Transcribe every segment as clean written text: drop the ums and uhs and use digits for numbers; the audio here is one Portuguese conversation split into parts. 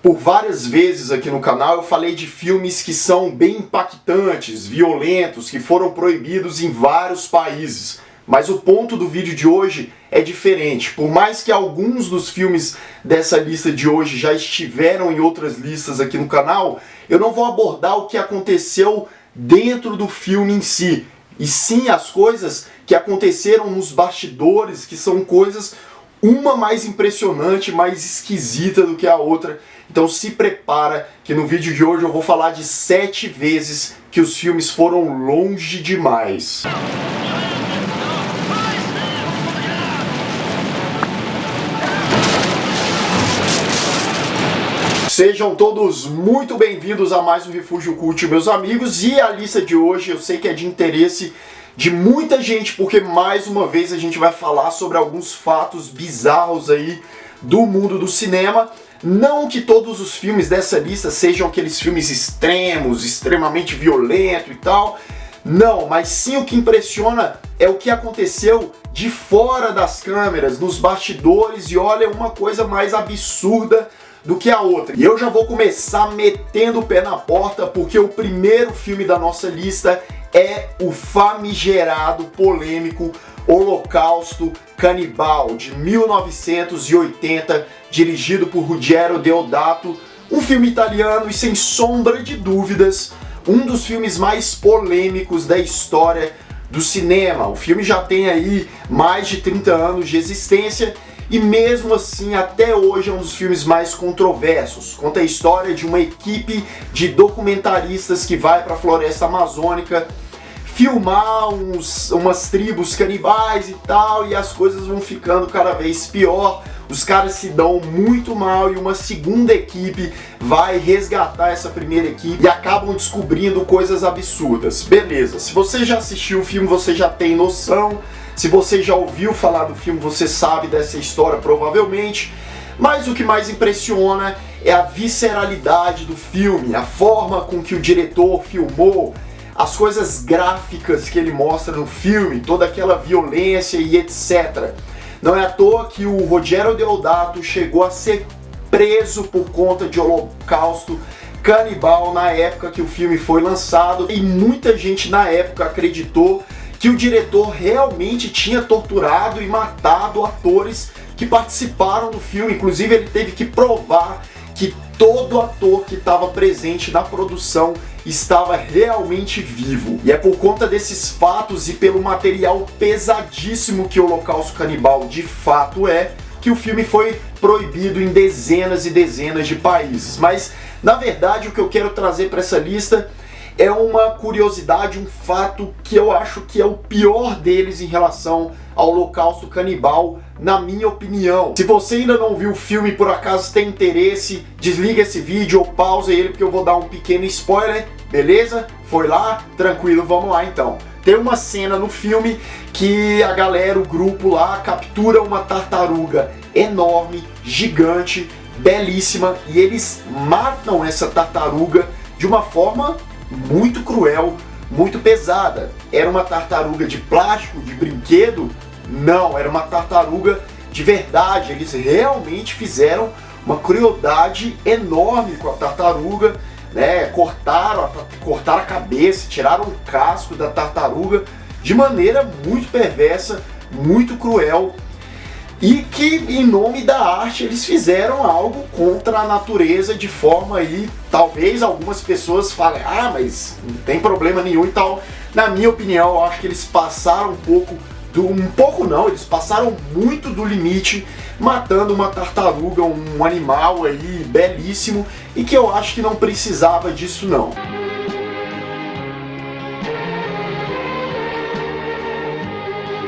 Por várias vezes aqui no canal eu falei de filmes que são bem impactantes, violentos, que foram proibidos em vários países. Mas o ponto do vídeo de hoje é diferente. Por mais que alguns dos filmes dessa lista de hoje já estiveram em outras listas aqui no canal, eu não vou abordar o que aconteceu dentro do filme em si, e sim as coisas que aconteceram nos bastidores, que são coisas uma mais impressionante, mais esquisita do que a outra. Então se prepara que no vídeo de hoje eu vou falar de 7 vezes que os filmes foram longe demais. Sejam todos muito bem-vindos a mais um Refúgio Cult, meus amigos, e a lista de hoje eu sei que é de interesse de muita gente, porque mais uma vez a gente vai falar sobre alguns fatos bizarros aí do mundo do cinema. Não que todos os filmes dessa lista sejam aqueles filmes extremos, extremamente violentos e tal, não, mas sim o que impressiona é o que aconteceu de fora das câmeras, nos bastidores, e olha, uma coisa mais absurda do que a outra. E eu já vou começar metendo o pé na porta, porque o primeiro filme da nossa lista é o famigerado, polêmico Holocausto Canibal, de 1980, dirigido por Ruggero Deodato, um filme italiano e, sem sombra de dúvidas, um dos filmes mais polêmicos da história do cinema. O filme já tem aí mais de 30 anos de existência, e mesmo assim, até hoje é um dos filmes mais controversos. Conta a história de uma equipe de documentaristas que vai para a floresta amazônica filmar umas tribos canibais e tal, e as coisas vão ficando cada vez pior. Os caras se dão muito mal e uma segunda equipe vai resgatar essa primeira equipe e acabam descobrindo coisas absurdas. Beleza, se você já assistiu o filme, você já tem noção. Se você já ouviu falar do filme, você sabe dessa história provavelmente, mas o que mais impressiona é a visceralidade do filme, a forma com que o diretor filmou, as coisas gráficas que ele mostra no filme, toda aquela violência e etc. Não é à toa que o Ruggero Deodato chegou a ser preso por conta de Holocausto Canibal na época que o filme foi lançado, e muita gente na época acreditou que o diretor realmente tinha torturado e matado atores que participaram do filme. Inclusive ele teve que provar que todo ator que estava presente na produção estava realmente vivo. E é por conta desses fatos e pelo material pesadíssimo que o Holocausto Canibal de fato é, que o filme foi proibido em dezenas e dezenas de países. Mas na verdade o que eu quero trazer para essa lista é uma curiosidade, um fato que eu acho que é o pior deles em relação ao Holocausto Canibal, na minha opinião. Se você ainda não viu o filme, por acaso tem interesse, desliga esse vídeo ou pausa ele, porque eu vou dar um pequeno spoiler, beleza? Foi lá? Tranquilo, vamos lá então. Tem uma cena no filme que a galera, o grupo lá, captura uma tartaruga enorme, gigante, belíssima, e eles matam essa tartaruga de uma forma muito cruel, muito pesada. Era uma tartaruga de plástico, de brinquedo? Não, era uma tartaruga de verdade. Eles realmente fizeram uma crueldade enorme com a tartaruga, né? Cortaram a cabeça, tiraram o casco da tartaruga de maneira muito perversa, muito cruel. E que, em nome da arte, eles fizeram algo contra a natureza de forma aí, talvez algumas pessoas falem, ah, mas não tem problema nenhum e tal. Na minha opinião, eu acho que eles passaram eles passaram muito do limite, matando uma tartaruga, um animal aí belíssimo, e que eu acho que não precisava disso não.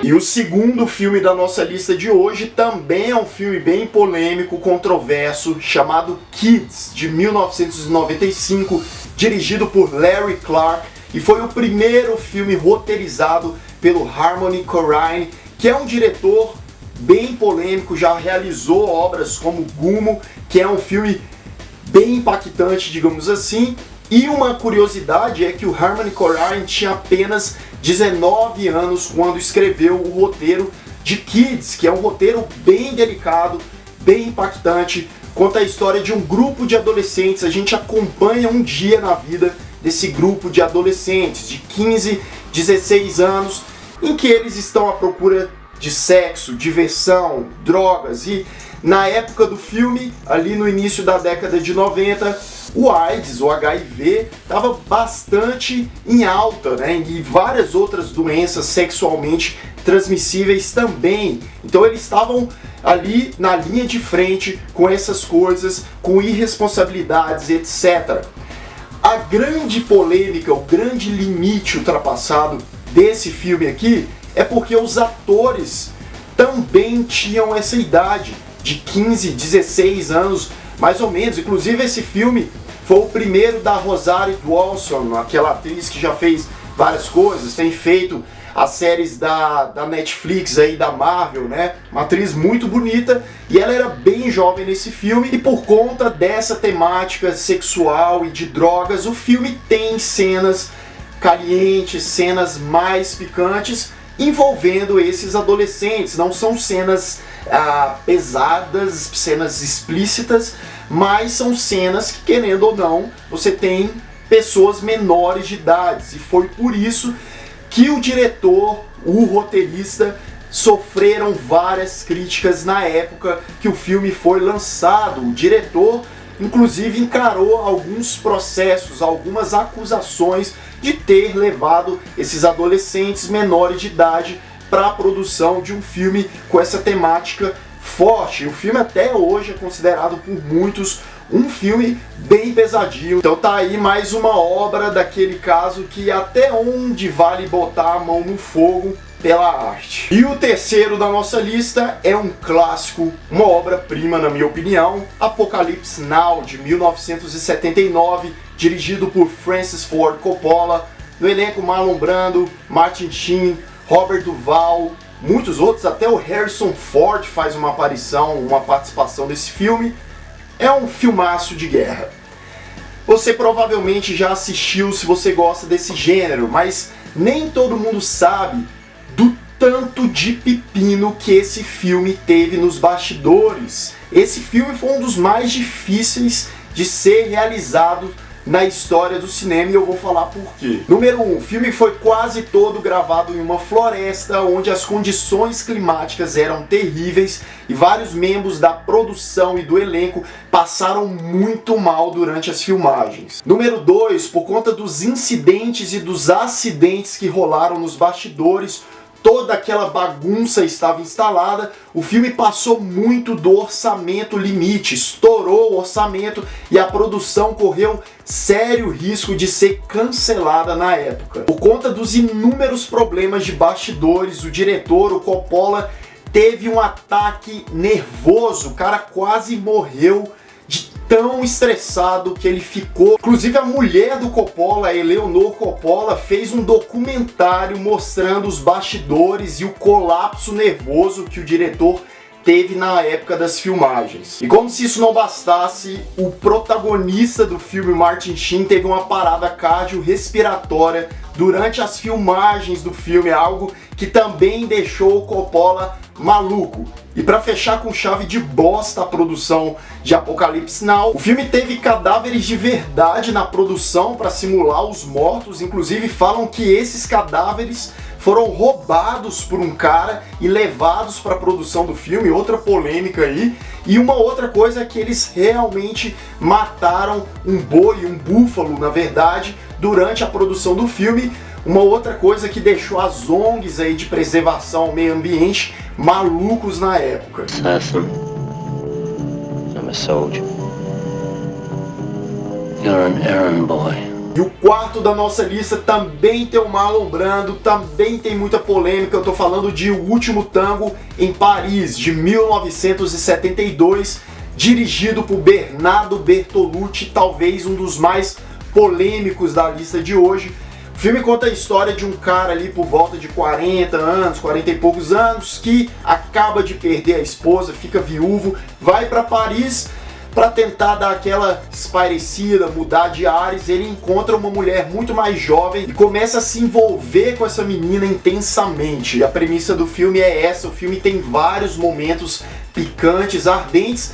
E o segundo filme da nossa lista de hoje também é um filme bem polêmico, controverso, chamado Kids, de 1995, dirigido por Larry Clark, e foi o primeiro filme roteirizado pelo Harmony Korine, que é um diretor bem polêmico, já realizou obras como Gummo, que é um filme bem impactante, digamos assim. E uma curiosidade é que o Harmony Korine tinha apenas 19 anos quando escreveu o roteiro de Kids, que é um roteiro bem delicado, bem impactante, conta a história de um grupo de adolescentes. A gente acompanha um dia na vida desse grupo de adolescentes de 15, 16 anos, em que eles estão à procura de sexo, diversão, drogas. E na época do filme, ali no início da década de 90, o AIDS, o HIV, estava bastante em alta, né? E várias outras doenças sexualmente transmissíveis também. Então eles estavam ali na linha de frente com essas coisas, com irresponsabilidades, etc. A grande polêmica, o grande limite ultrapassado desse filme aqui é porque os atores também tinham essa idade de 15, 16 anos, mais ou menos. Inclusive esse filme foi o primeiro da Rosario Dawson, aquela atriz que já fez várias coisas, tem feito as séries da Netflix aí, da Marvel, né? Uma atriz muito bonita, e ela era bem jovem nesse filme, e por conta dessa temática sexual e de drogas, o filme tem cenas calientes, cenas mais picantes envolvendo esses adolescentes. Não são cenas pesadas, cenas explícitas, mas são cenas que, querendo ou não, você tem pessoas menores de idade, e foi por isso que o diretor, o roteirista, sofreram várias críticas na época que o filme foi lançado. O diretor, inclusive, encarou alguns processos, algumas acusações de ter levado esses adolescentes menores de idade para a produção de um filme com essa temática forte. O filme até hoje é considerado por muitos um filme bem pesadinho. Então tá aí mais uma obra daquele caso que até onde vale botar a mão no fogo pela arte. E o terceiro da nossa lista é um clássico, uma obra-prima na minha opinião, Apocalypse Now, de 1979, dirigido por Francis Ford Coppola. No elenco, Marlon Brando, Martin Sheen, Robert Duvall, muitos outros, até o Harrison Ford faz uma aparição, uma participação nesse filme. É um filmaço de guerra. Você provavelmente já assistiu se você gosta desse gênero, mas nem todo mundo sabe do tanto de pepino que esse filme teve nos bastidores. Esse filme foi um dos mais difíceis de ser realizado na história do cinema, e eu vou falar por quê. Número 1, o filme foi quase todo gravado em uma floresta onde as condições climáticas eram terríveis e vários membros da produção e do elenco passaram muito mal durante as filmagens. Número 2, por conta dos incidentes e dos acidentes que rolaram nos bastidores, toda aquela bagunça estava instalada, o filme passou muito do orçamento limite, estourou o orçamento e a produção correu sério risco de ser cancelada na época. Por conta dos inúmeros problemas de bastidores, o diretor, o Coppola, teve um ataque nervoso, o cara quase morreu de tão estressado que ele ficou. Inclusive a mulher do Coppola, a Eleanor Coppola, fez um documentário mostrando os bastidores e o colapso nervoso que o diretor teve na época das filmagens. E como se isso não bastasse, o protagonista do filme, Martin Sheen, teve uma parada cardiorrespiratória durante as filmagens do filme, algo que também deixou o Coppola maluco. E para fechar com chave de bosta a produção de Apocalypse Now, o filme teve cadáveres de verdade na produção para simular os mortos. Inclusive falam que esses cadáveres foram roubados por um cara e levados para a produção do filme. Outra polêmica aí. E uma outra coisa é que eles realmente mataram um boi, um búfalo, na verdade, durante a produção do filme. Uma outra coisa que deixou as ONGs aí de preservação ao meio ambiente malucos na época. Assassin. I'm a soldier. You're an errand boy. E o quarto da nossa lista também tem o Marlon Brando, também tem muita polêmica. Eu tô falando de O Último Tango em Paris, de 1972, dirigido por Bernardo Bertolucci, talvez um dos mais polêmicos da lista de hoje. O filme conta a história de um cara ali por volta de 40 anos, 40 e poucos anos, que acaba de perder a esposa, fica viúvo, vai para Paris para tentar dar aquela espairecida, mudar de ares. Ele encontra uma mulher muito mais jovem e começa a se envolver com essa menina intensamente. E a premissa do filme é essa, o filme tem vários momentos picantes, ardentes,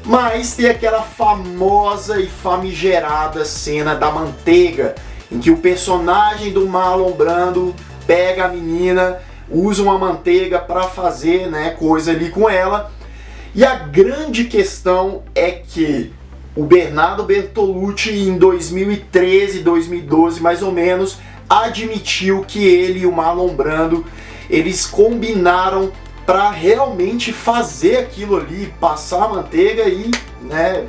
Mas tem aquela famosa e famigerada cena da manteiga, em que o personagem do Marlon Brando pega a menina, usa uma manteiga para fazer, né, coisa ali com ela. E a grande questão é que o Bernardo Bertolucci, em 2013, 2012 mais ou menos, admitiu que ele e o Marlon Brando, eles combinaram para realmente fazer aquilo ali, passar a manteiga e, né,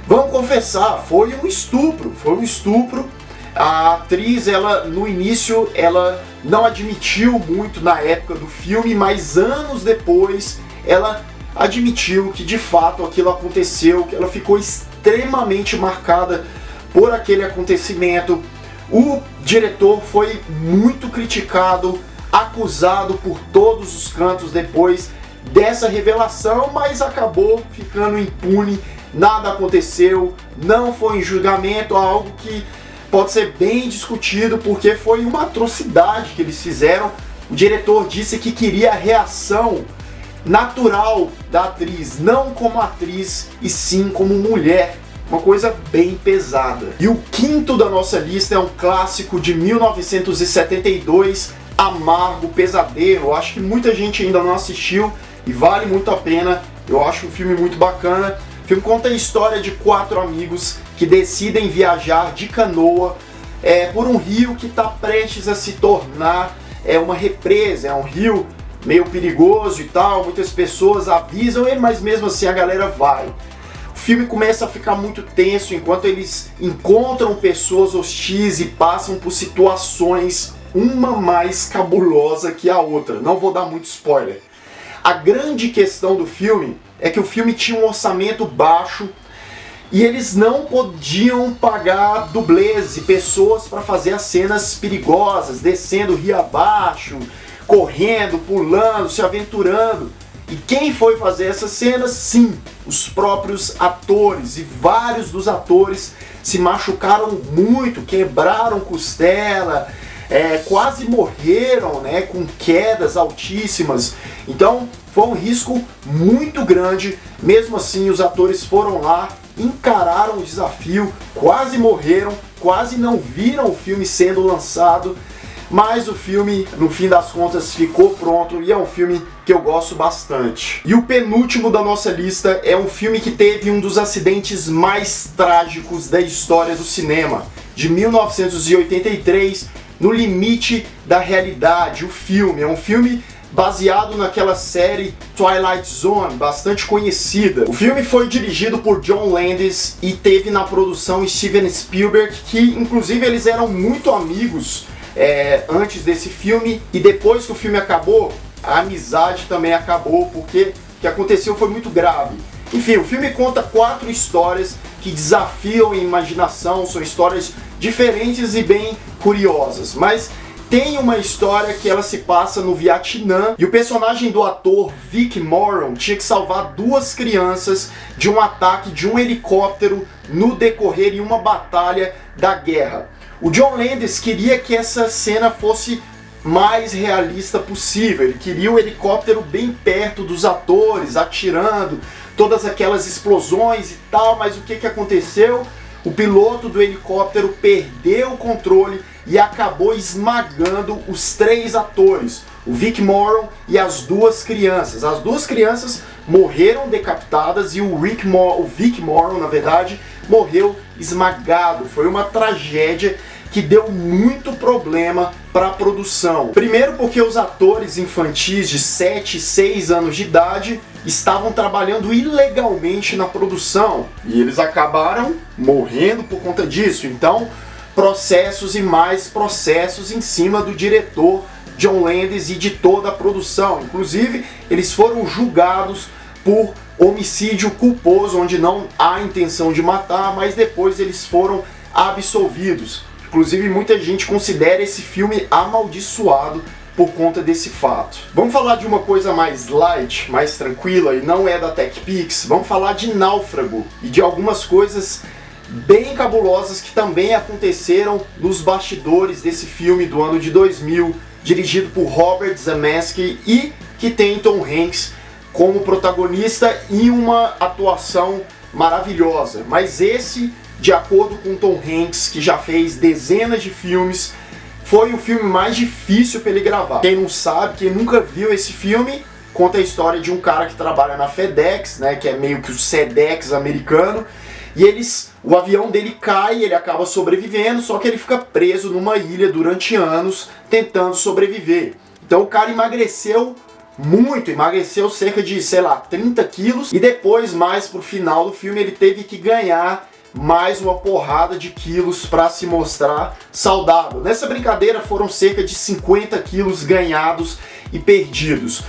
vamos confessar, foi um estupro. A atriz, ela no início, ela não admitiu muito na época do filme, mas anos depois, ela admitiu que de fato aquilo aconteceu, que ela ficou extremamente marcada por aquele acontecimento. O diretor foi muito criticado, acusado por todos os cantos depois dessa revelação, mas acabou ficando impune, nada aconteceu, não foi em julgamento, algo que pode ser bem discutido porque foi uma atrocidade que eles fizeram. O diretor disse que queria a reação natural da atriz, não como atriz e sim como mulher. Uma coisa bem pesada. E o quinto da nossa lista é um clássico de 1972, Amargo Pesadelo. Eu acho que muita gente ainda não assistiu e vale muito a pena. Eu acho um filme muito bacana. O filme conta a história de 4 amigos que decidem viajar de canoa por um rio que está prestes a se tornar uma represa, é um rio meio perigoso e tal. Muitas pessoas avisam ele, mas mesmo assim a galera vai. O filme começa a ficar muito tenso enquanto eles encontram pessoas hostis e passam por situações, uma mais cabulosa que a outra. Não vou dar muito spoiler. A grande questão do filme é que o filme tinha um orçamento baixo e eles não podiam pagar dublês e pessoas para fazer as cenas perigosas, descendo rio abaixo, correndo, pulando, se aventurando. E quem foi fazer essas cenas? Sim, os próprios atores. E vários dos atores se machucaram muito, quebraram costela, quase morreram, né, com quedas altíssimas. Então foi um risco muito grande. Mesmo assim, os atores foram lá, encararam o desafio, quase morreram, quase não viram o filme sendo lançado. Mas o filme, no fim das contas, ficou pronto e é um filme que eu gosto bastante. E o penúltimo da nossa lista é um filme que teve um dos acidentes mais trágicos da história do cinema, de 1983, No Limite da Realidade. O filme é um filme baseado naquela série Twilight Zone, bastante conhecida. O filme foi dirigido por John Landis e teve na produção Steven Spielberg, que inclusive eles eram muito amigos antes desse filme, e depois que o filme acabou, a amizade também acabou, porque o que aconteceu foi muito grave. Enfim, o filme conta 4 histórias que desafiam a imaginação, são histórias diferentes e bem curiosas, mas tem uma história que ela se passa no Vietnã e o personagem do ator Vic Morrow tinha que salvar 2 crianças de um ataque de um helicóptero no decorrer de uma batalha da guerra. O John Landis queria que essa cena fosse mais realista possível. Ele queria o helicóptero bem perto dos atores, atirando, todas aquelas explosões e tal, mas o que aconteceu? O piloto do helicóptero perdeu o controle e acabou esmagando os 3 atores, o Vic Morrow e as 2 crianças. As 2 crianças morreram decapitadas e o Vic Morrow, na verdade, morreu esmagado. Foi uma tragédia que deu muito problema para a produção. Primeiro porque os atores infantis de 7 e 6 anos de idade estavam trabalhando ilegalmente na produção e eles acabaram morrendo por conta disso. Então, processos e mais processos em cima do diretor John Landis e de toda a produção. Inclusive, eles foram julgados por homicídio culposo, onde não há intenção de matar, mas depois eles foram absolvidos. Inclusive, muita gente considera esse filme amaldiçoado por conta desse fato. Vamos falar de uma coisa mais light, mais tranquila, e não é da TechPix. Vamos falar de Náufrago e de algumas coisas bem cabulosas que também aconteceram nos bastidores desse filme do ano de 2000, dirigido por Robert Zemeckis e que tem Tom Hanks como protagonista e uma atuação maravilhosa. Mas esse, de acordo com Tom Hanks, que já fez dezenas de filmes, foi o filme mais difícil para ele gravar. Quem não sabe, quem nunca viu esse filme, conta a história de um cara que trabalha na FedEx, né, que é meio que o SEDEX americano, e o avião dele cai, ele acaba sobrevivendo, só que ele fica preso numa ilha durante anos tentando sobreviver. Então o cara emagreceu muito, emagreceu cerca de, sei lá, 30 quilos, e depois, mais pro final do filme, ele teve que ganhar mais uma porrada de quilos para se mostrar saudável. Nessa brincadeira foram cerca de 50 quilos ganhados e perdidos.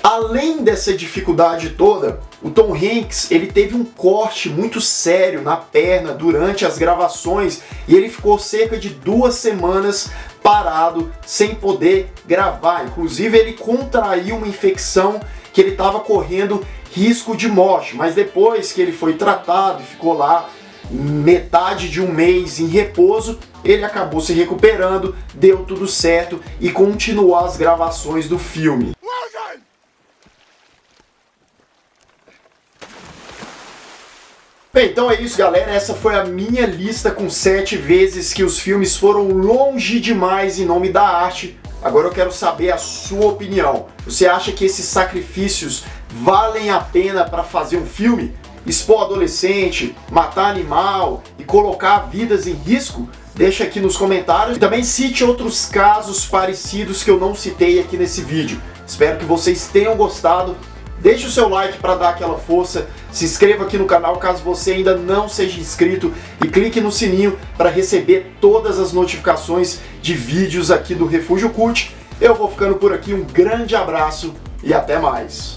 Além dessa dificuldade toda, o Tom Hanks, ele teve um corte muito sério na perna durante as gravações e ele ficou cerca de 2 semanas parado, sem poder gravar. Inclusive ele contraiu uma infecção que ele estava correndo risco de morte, mas depois que ele foi tratado e ficou lá metade de um mês em repouso, ele acabou se recuperando, deu tudo certo e continuou as gravações do filme. Bem, então é isso, galera, essa foi a minha lista com 7 vezes que os filmes foram longe demais em nome da arte. Agora eu quero saber a sua opinião. Você acha que esses sacrifícios valem a pena para fazer um filme? Expor adolescente, matar animal e colocar vidas em risco? Deixa aqui nos comentários e também cite outros casos parecidos que eu não citei aqui nesse vídeo. Espero que vocês tenham gostado. Deixe o seu like para dar aquela força, se inscreva aqui no canal caso você ainda não seja inscrito e clique no sininho para receber todas as notificações de vídeos aqui do Refúgio Cult. Eu vou ficando por aqui, um grande abraço e até mais!